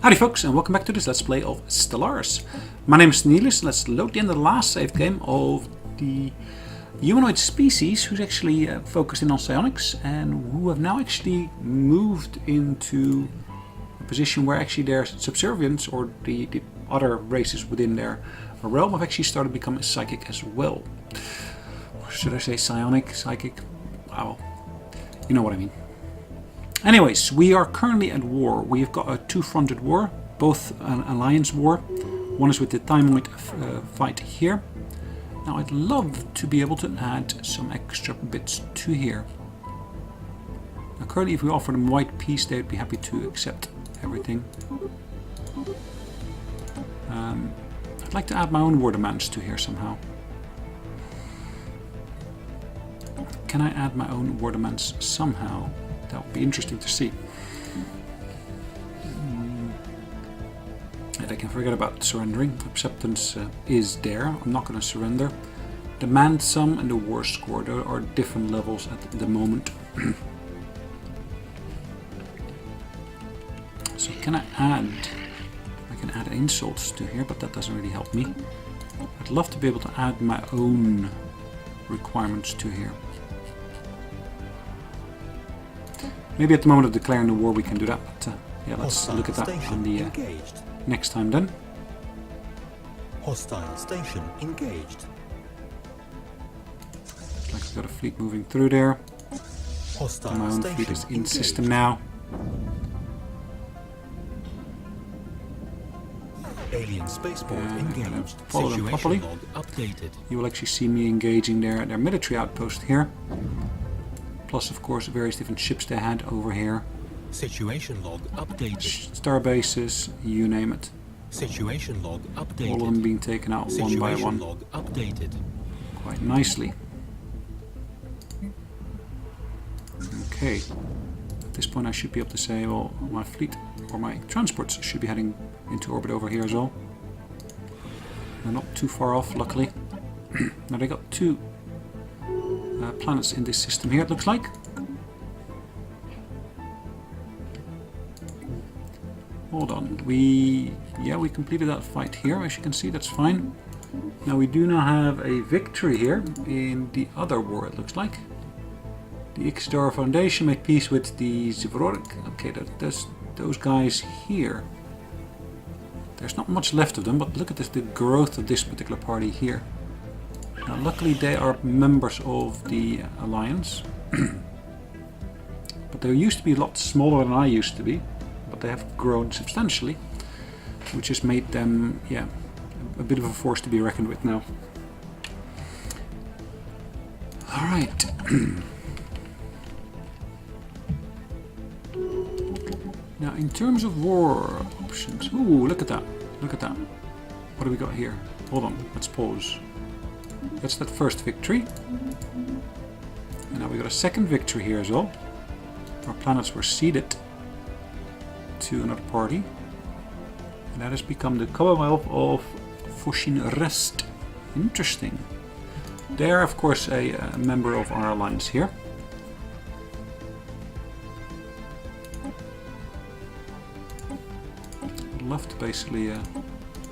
Howdy folks, and welcome back to this Let's Play of Stellaris. My name is Sonelias. Let's load the end of the last save game of the humanoid species who's actually focused in on psionics and who have now actually moved into a position where actually their subservience, or the other races within their realm, have actually started becoming psychic as well. Or should I say psionic, psychic? Well, you know what I mean. Anyways, we are currently at war. We've got a two-fronted war, both an alliance war. One is with the Timeoid fight here. Now I'd love to be able to add some extra bits to here. Now currently if we offer them white peace, they'd be happy to accept everything. I'd like to add my own war demands to here somehow. Can I add my own war demands somehow? That would be interesting to see. And I can forget about surrendering. Acceptance is there. I'm not going to surrender. Demand some and the war score. There are different levels at the moment. So can I add... I can add insults to here, but that doesn't really help me. I'd love to be able to add my own requirements to here. Maybe at the moment of declaring the war we can do that, but yeah, let's look at that on the next time then. Hostile station engaged. Looks like we've got a fleet moving through there. Hostile My own fleet is in system now. Alien spaceport engaged. Follow them properly. Updated. You will actually see me engaging their military outpost here. Plus, of course, various different ships they had over here. Situation log updated. Star bases, you name it. Situation log updated. All of them being taken out one by one. Log updated. Quite nicely. Okay. At this point I should be able to say, well, my fleet or my transports should be heading into orbit over here as well. They're not too far off, luckily. Now they got two planets in this system here, it looks like. Hold on, we completed that fight here, as you can see, that's fine. Now we do now have a victory here in the other war, it looks like. The Ixdar Foundation made peace with the Zivrorik. Okay, that's those guys here. There's not much left of them, but look at this, the growth of this particular party here. Now, luckily they are members of the Alliance, but they used to be a lot smaller than I used to be, but they have grown substantially, which has made them, yeah, a bit of a force to be reckoned with now. Alright. Now, in terms of war options, ooh, look at that, look at that. What do we got here? Hold on, let's pause. That's that first victory. And now we got a second victory here as well. Our planets were ceded to another party. And that has become the Commonwealth of Fushin Rest. Interesting. They are, of course, a member of our alliance here. I'd love to basically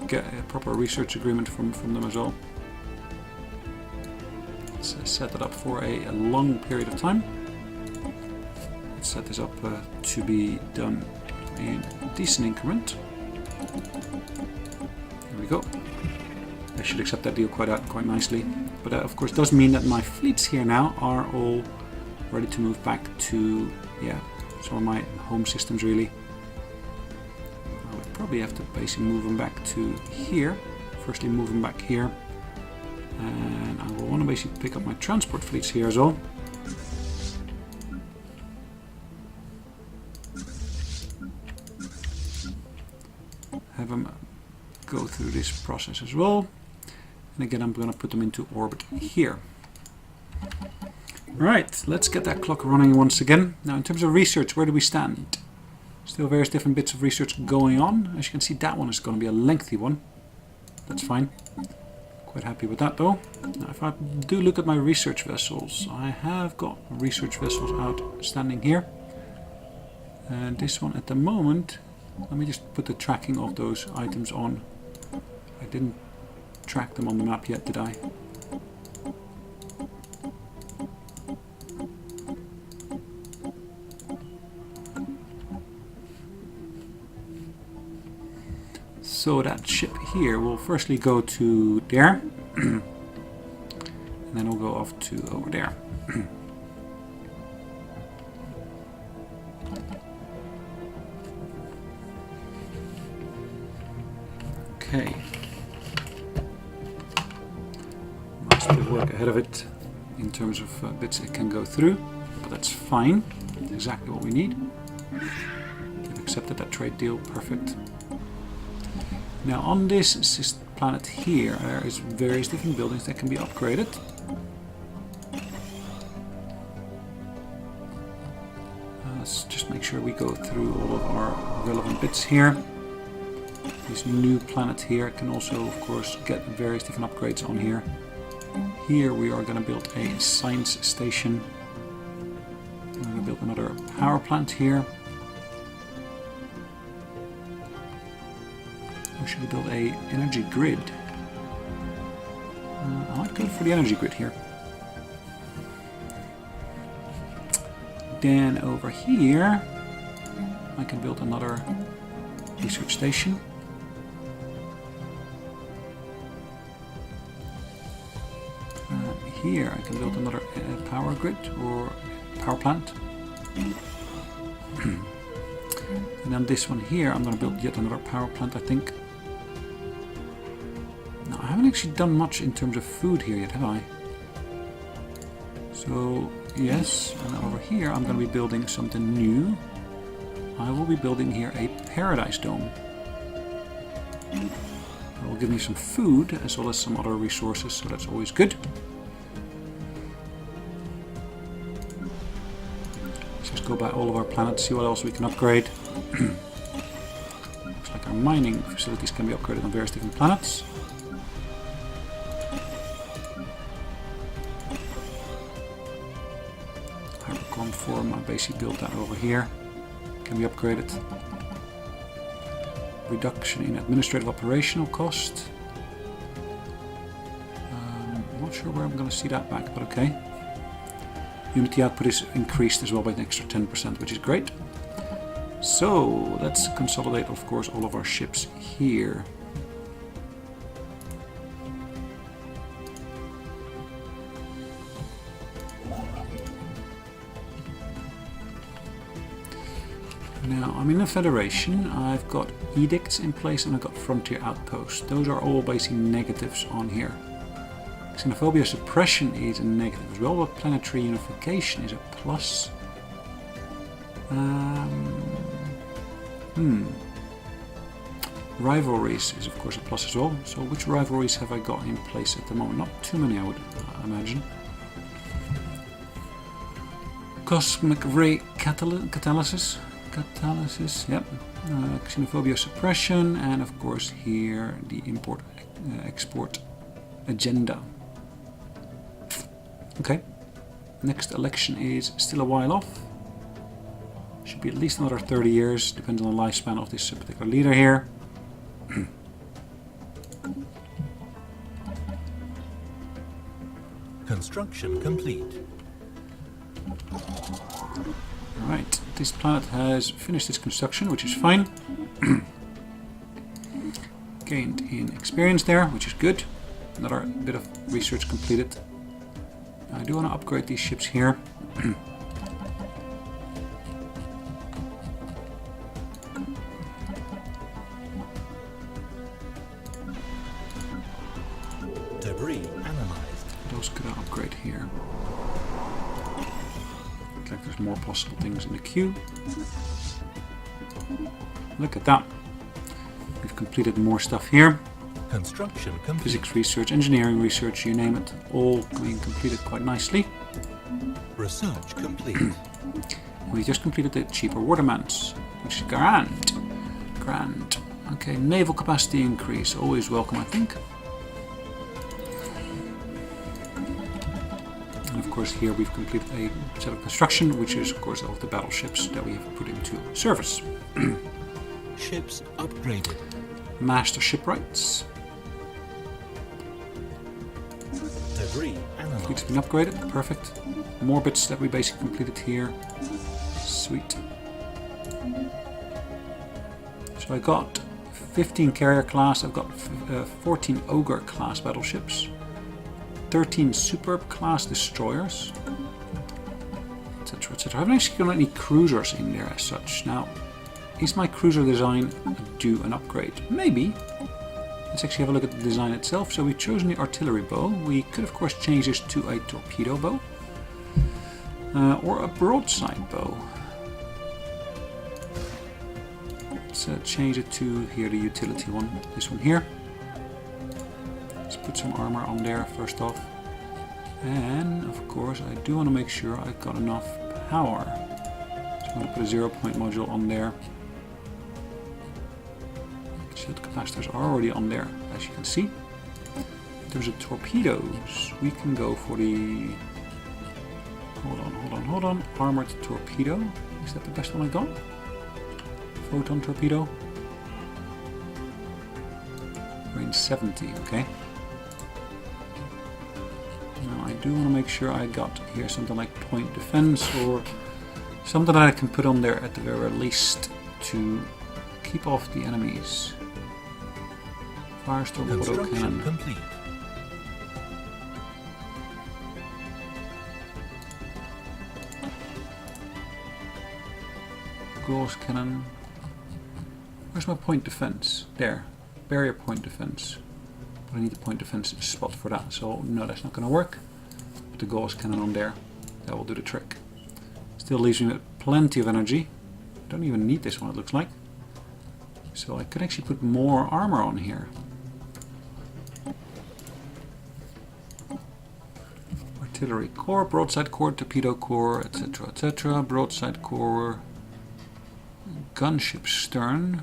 get a proper research agreement from them as well. Set that up for a long period of time. Let's set this up to be done in a decent increment. There we go. I should accept that deal quite nicely. But that of course does mean that my fleets here now are all ready to move back to, yeah, some of my home systems really. I would probably have to basically move them back to here. Firstly move them back here. And I will want to basically pick up my transport fleets here as well. Have them go through this process as well. And again, I'm going to put them into orbit here. Right, let's get that clock running once again. Now, in terms of research, where do we stand? Still various different bits of research going on. As you can see, that one is going to be a lengthy one. That's fine. Quite happy with that though. Now if I do look at my research vessels, I have got research vessels out standing here. And this one at the moment Let me just put the tracking of those items on. I didn't track them on the map yet, did I? So that ship here will firstly go to there, and then we'll go off to over there. Okay. Nice bit of work ahead of it in terms of bits it can go through, but that's fine. That's exactly what we need. They've accepted that trade deal, perfect. Now on this planet here, there is various different buildings that can be upgraded. Let's just make sure we go through all of our relevant bits here. This new planet here can also, of course, get various different upgrades on here. Here we are going to build a science station. I'm going to build another power plant here. Or should we build a energy grid? I might go for the energy grid here. Then over here I can build another research station. Here I can build another power grid or power plant. And on this one here I'm going to build yet another power plant, I think. Now I haven't actually done much in terms of food here yet, have I? So yes, and over here I'm going to be building something new. I will be building here a paradise dome. It will give me some food as well as some other resources, so that's always good. Let's just go by all of our planets, see what else we can upgrade. Looks like our mining facilities can be upgraded on various different planets. Form, I basically built that over here. Can be upgraded. Reduction in administrative operational cost. I'm not sure where I'm going to see that back, but okay. Unity output is increased as well by an extra 10%, which is great. So let's consolidate, of course, all of our ships here. Now, I'm in a federation, I've got edicts in place and I've got frontier outposts. Those are all basically negatives on here. Xenophobia suppression is a negative as well, but planetary unification is a plus. Rivalries is of course a plus as well. So which rivalries have I got in place at the moment? Not too many, I would imagine. Cosmic ray catalysis. Yep. Xenophobia suppression, and of course here the import-export agenda. Okay. Next election is still a while off. Should be at least another 30 years, depends on the lifespan of this particular leader here. Construction complete. Right, this planet has finished its construction, which is fine. Gained in experience there, which is good. Another bit of research completed. I do want to upgrade these ships here. Debris analyzed. Those could I upgrade here. Looks like there's more possible things in the queue. Look at that. We've completed more stuff here. Construction complete. Physics research, engineering research, you name it, all being completed quite nicely. Research complete. We just completed the cheaper watermans, which is grand. Grand. Okay, naval capacity increase, always welcome, I think. And of course here we've completed a set of construction, which is of course of the battleships that we have put into service. Ships upgraded. Master shipwrights. Debris Fleet's analyzed. been upgraded. Perfect. More bits that we basically completed here. Sweet. So I got 15 carrier class. I've got 14 ogre class battleships. 13 superb class destroyers. Etc. Etc. I haven't actually got any cruisers in there as such. Now, is my cruiser design due an upgrade? Maybe. Let's actually have a look at the design itself. So we've chosen the artillery bow. We could of course change this to a torpedo bow. Or a broadside bow. Let's change it to here, the utility one. This one here. Let's put some armor on there first off. And of course I do want to make sure I've got enough power. So I'm going to put a 0-point module on there. Shield capacitors are already on there, as you can see. In terms of torpedoes, we can go for the... Hold on. Armored torpedo. Is that the best one I got? Photon torpedo. Range 70, okay. Now I do want to make sure I got here something like point defense or something that I can put on there at the very least to keep off the enemies. Firestorm auto Construction cannon. complete. Gauss cannon. Where's my point defense? There. Barrier point defense. But I need a point defense spot for that, so no, that's not going to work. Put the Gauss cannon on there. That will do the trick. Still leaves me with plenty of energy. Don't even need this one, it looks like. So I could actually put more armor on here. Artillery core, broadside core, torpedo core, etc. etc. Broadside core. Gunship stern.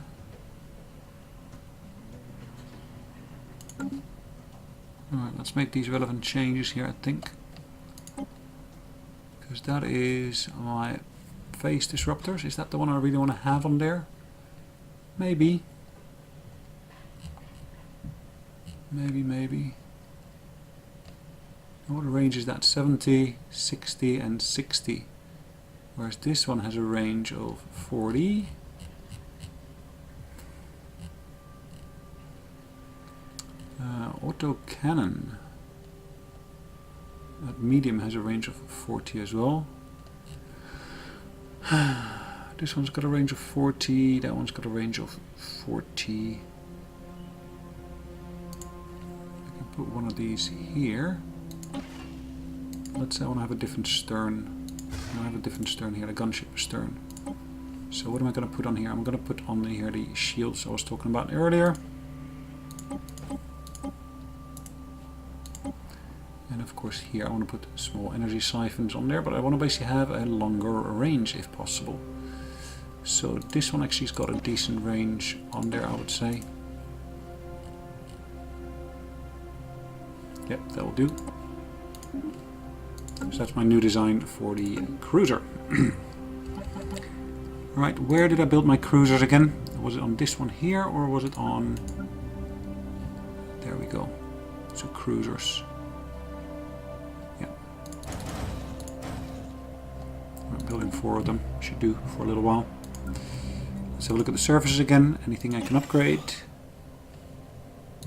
Alright, let's make these relevant changes here, I think. Because that is my phase disruptors. Is that the one I really want to have on there? Maybe. Maybe. What range is that? 70, 60 and 60. Whereas this one has a range of 40. Auto cannon. That medium has a range of 40 as well. This one's got a range of 40. That one's got a range of 40. I can put one of these here. Let's say I want to have a different stern. I have a different stern here, a gunship stern. So what am I going to put on here? I'm going to put on here the shields I was talking about earlier. And of course here I want to put small energy siphons on there, but I want to basically have a longer range if possible. So this one actually has got a decent range on there, I would say. Yep, that will do. So that's my new design for the cruiser. Right, where did I build my cruisers again? Was it on this one here or was it on... There we go. So cruisers. Yeah. I'm building 4 of them. Should do for a little while. Let's have a look at the surfaces again. Anything I can upgrade.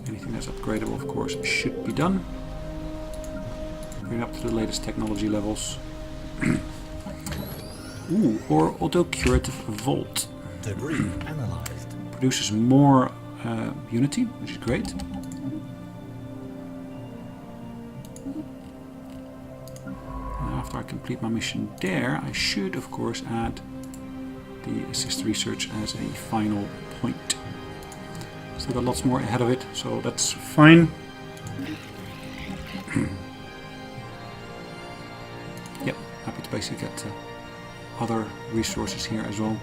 Anything that's upgradable, of course, should be done. Bring up to the latest technology levels. Ooh, or auto-curative vault. Debris analyzed. Produces more unity, which is great. And after I complete my mission there, I should, of course, add the assist research as a final point. Still got lots more ahead of it, so that's fine. Yep, happy to basically get other resources here as well.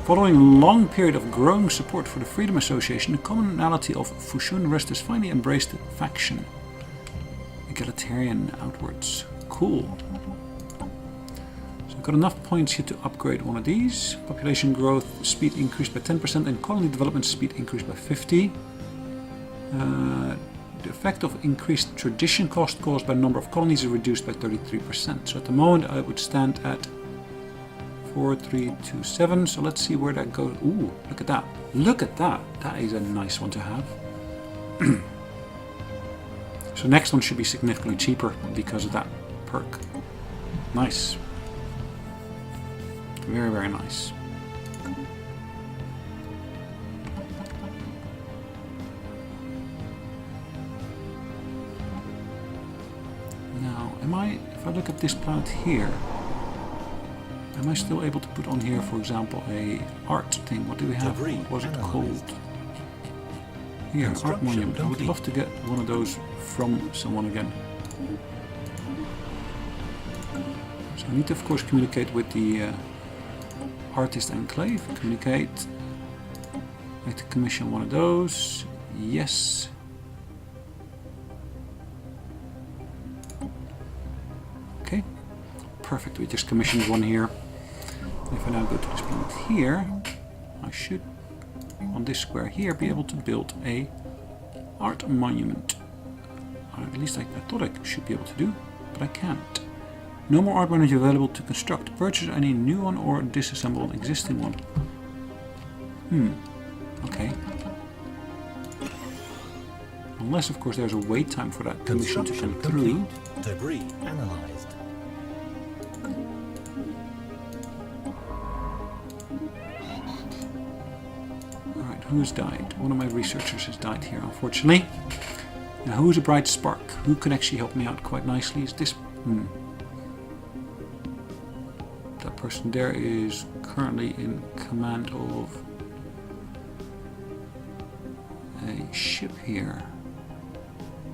Following a long period of growing support for the Freedom Association, the commonality of Fushun Rest has finally embraced the faction. Egalitarian outwards. Cool. So We've got enough points here to upgrade one of these. Population growth speed increased by 10% and colony development speed increased by 50. The effect of increased tradition cost caused by number of colonies is reduced by 33%. So at the moment I would stand at 4327. So let's see where that goes. Ooh, look at that. Look at that. That is a nice one to have. So next one should be significantly cheaper because of that perk. Nice. Very, very nice. Now, if I look at this planet here, am I still able to put on here, for example, a art thing? What do we have? What was it called? Here, art monument. I would love to get one of those from someone again. So I need to, of course, communicate with the artist enclave. Communicate. I need to commission one of those. Yes. Okay. Perfect. We just commissioned one here. If I now go to this planet here, I should, on this square here, be able to build a art monument. Or at least I thought I should be able to do, but I can't. No more art monument available to construct. Purchase any new one or disassemble an existing one. Okay. Unless, of course, there's a wait time for that commission to come through. Debris analyzed. Alright, who's died? One of my researchers has died here, unfortunately. Now, who's a bright spark? Who can actually help me out quite nicely? Is this... That person there is currently in command of a ship here.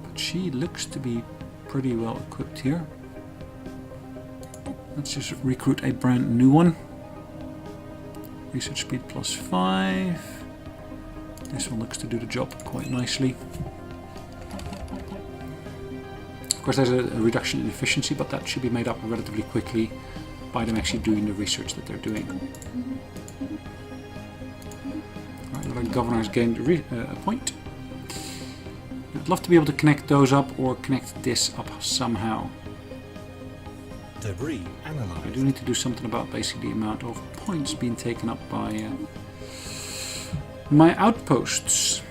But she looks to be pretty well equipped here. Let's just recruit a brand new one. Research speed +5. This one looks to do the job quite nicely. Of course, there's a reduction in efficiency, but that should be made up relatively quickly by them actually doing the research that they're doing. Alright, another governor has gained a point. I'd love to be able to connect those up or connect this up somehow. Debris analyzed. I do need to do something about basically the amount of points being taken up by my outposts.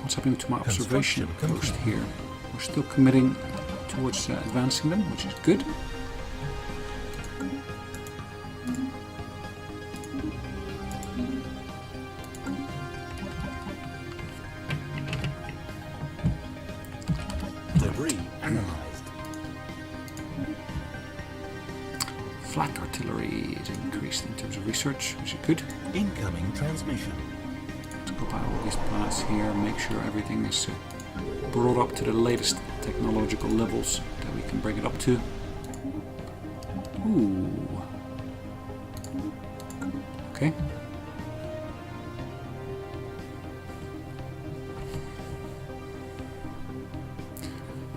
What's happening to my observation post here? We're still committing towards advancing them, which is good. Debris analyzed. Flak artillery is increased in terms of research, which is good. Incoming transmission. Let's go by all these planets here, make sure everything is brought up to the latest technological levels that we can bring it up to. Ooh. Okay.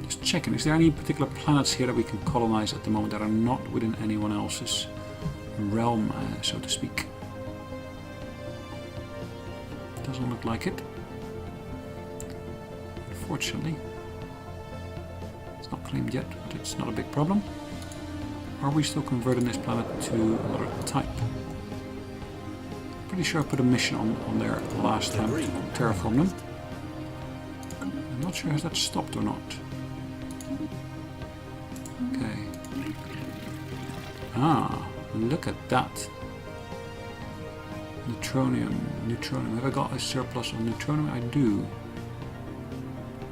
Just checking, is there any particular planets here that we can colonize at the moment that are not within anyone else's realm, so to speak? Doesn't look like it. Unfortunately. It's not claimed yet, but it's not a big problem. Are we still converting this planet to another type? Pretty sure I put a mission on there last time to terraform them. I'm not sure has that stopped or not. Okay. Ah, look at that. Neutronium. Have I got a surplus of neutronium? I do.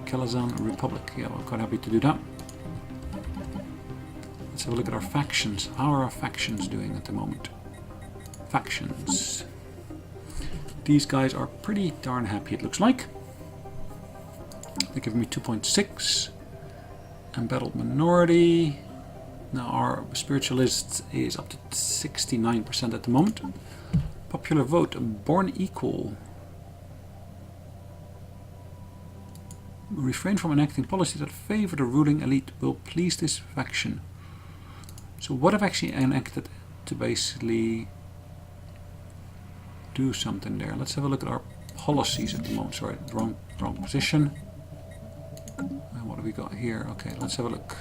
Kalazan Republic. Yeah, I'm quite happy to do that. Let's have a look at our factions. How are our factions doing at the moment? Factions. These guys are pretty darn happy, it looks like. They're giving me 2.6. Embattled minority. Now our spiritualist is up to 69% at the moment. Popular vote, born equal. refrain from enacting policies that favor the ruling elite will please this faction. So what I've actually enacted to basically do something there. Let's have a look at our policies at the moment. Sorry, wrong position. And what have we got here? Okay, let's have a look.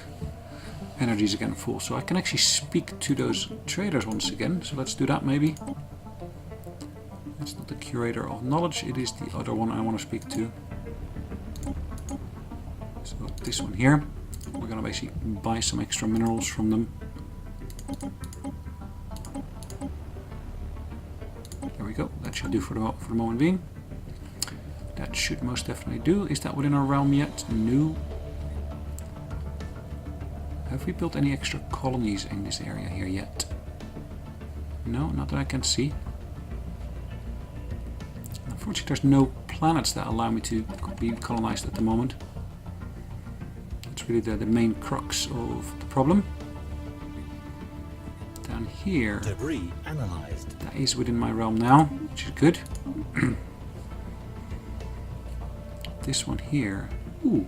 Energy is again full, so I can actually speak to those traders once again. So let's do that maybe. It's not the curator of knowledge, it is the other one I want to speak to. So this one here. We're gonna basically buy some extra minerals from them. There we go. That should do for the moment being. That should most definitely do. Is that within our realm yet? No. Have we built any extra colonies in this area here yet? No, not that I can see. Unfortunately, there's no planets that allow me to be colonized at the moment. That's really the main crux of the problem. Down here, Debris analyzed. that is within my realm now, which is good. This one here, ooh,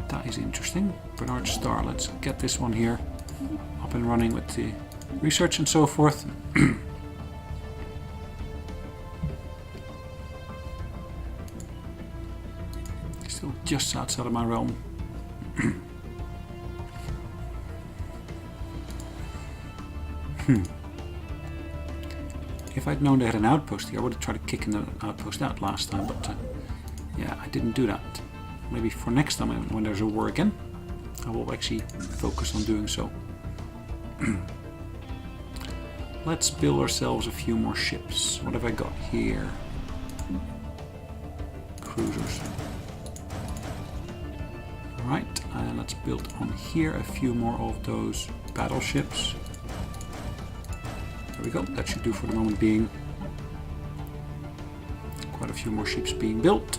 that is interesting. Bernard Star, let's get this one here up and running with the research and so forth. Still just outside of my realm. If I'd known they had an outpost here, I would have tried to kick the outpost out last time, but yeah, I didn't do that. Maybe for next time when there's a war again, I will actually focus on doing so. Let's build ourselves a few more ships. What have I got here? Cruisers. Alright, and let's build on here a few more of those battleships. There we go, that should do for the moment being. Quite a few more ships being built.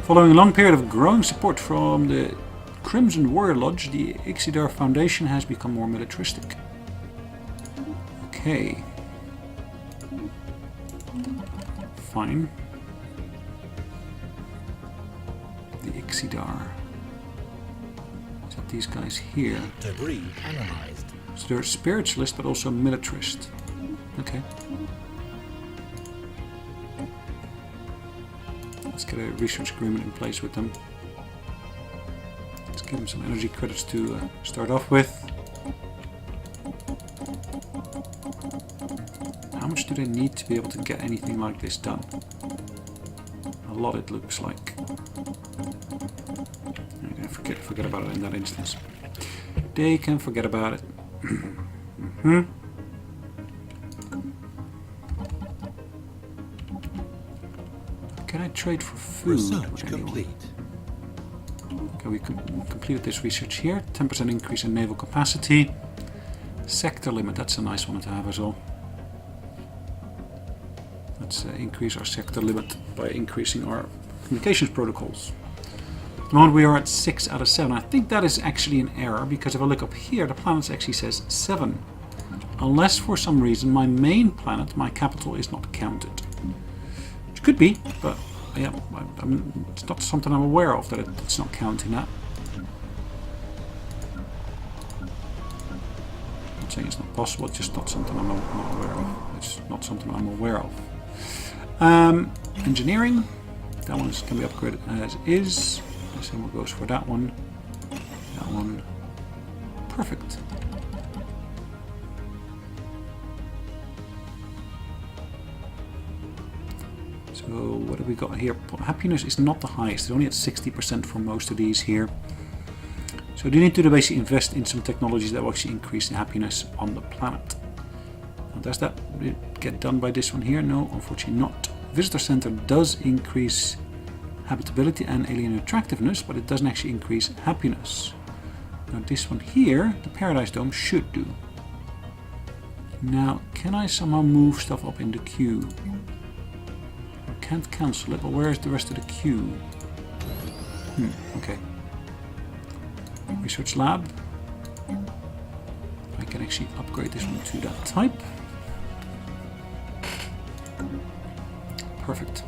Following a long period of growing support from the Crimson Warrior Lodge, the Ixidar Foundation has become more militaristic. Okay. Fine. The Ixidar. Is that these guys here? Debris analyzed. So they're spiritualist but also militarist. Okay. Let's get a research agreement in place with them. Let's give them some energy credits to start off with. How much do they need to be able to get anything like this done? A lot, it looks like. Forget about it in that instance. They can forget about it. Can I trade for food Research with anyone? complete. Okay, we completed this research here. 10% increase in naval capacity. Sector limit, that's a nice one to have as well. Let's increase our sector limit by increasing our communications protocols. At the moment we are at 6 out of 7. I think that is actually an error, because if I look up here, the planet actually says 7. Unless for some reason my main planet, my capital, is not counted. Which could be, but yeah, it's not something I'm aware of, that it's not counting that. I'm not saying it's not possible, it's just not something I'm not aware of. It's not something I'm aware of. Engineering, that one can be upgraded as is. The same goes for that one. That one. Perfect. So what have we got here? Happiness is not the highest. It's only at 60% for most of these here. So you need to basically invest in some technologies that will actually increase the happiness on the planet. Now, does that get done by this one here? No, unfortunately not. Visitor Center does increase habitability and alien attractiveness, but it doesn't actually increase happiness. Now this one here, the Paradise Dome, should do. Now, can I somehow move stuff up in the queue? I can't cancel it, but where is the rest of the queue? Okay. Research lab. I can actually upgrade this one to that type. Perfect.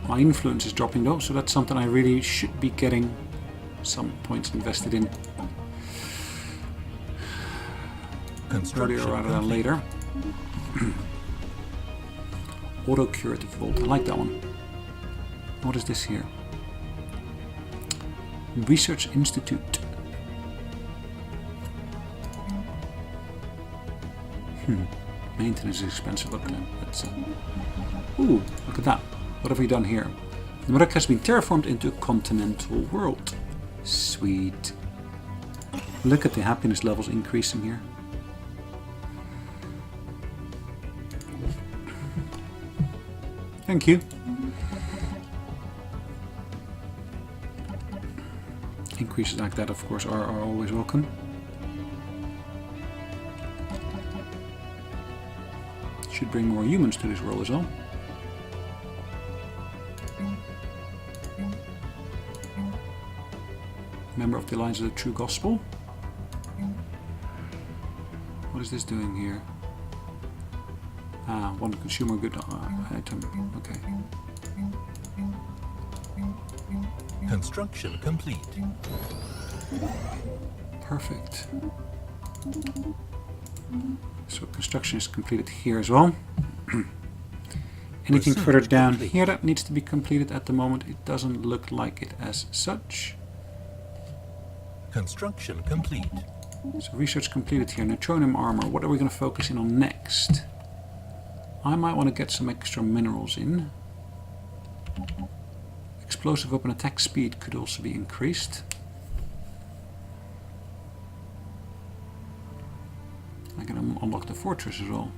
My influence is dropping though, so that's something I really should be getting some points invested in earlier rather than later. Auto curative vault, I like that one. What is this here? Research Institute. Maintenance is expensive, but that's... ooh, look at that. What have we done here? The Murak has been terraformed into a continental world. Sweet. Look at the happiness levels increasing here. Thank you. Increases like that, of course, are always welcome. Should bring more humans to this world as well. Member of the Alliance of the True Gospel. What is this doing here? Ah, one consumer good item. Okay. Construction complete. Perfect. So construction is completed here as well. Anything further down here that needs to be completed at the moment? It doesn't look like it as such. Construction complete. So research completed here. Neutronium armor. What are we going to focus in on next? I might want to get some extra minerals in. Explosive weapon attack speed could also be increased. I can unlock the fortress as well.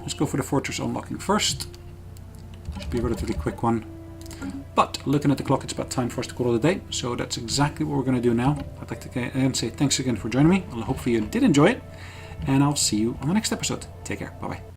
Let's go for the fortress unlocking first. Should be a relatively quick one. But looking at the clock, it's about time for us to call it a day. So that's exactly what we're going to do now. I'd like to again say thanks again for joining me. Hopefully you did enjoy it. And I'll see you on the next episode. Take care. Bye-bye.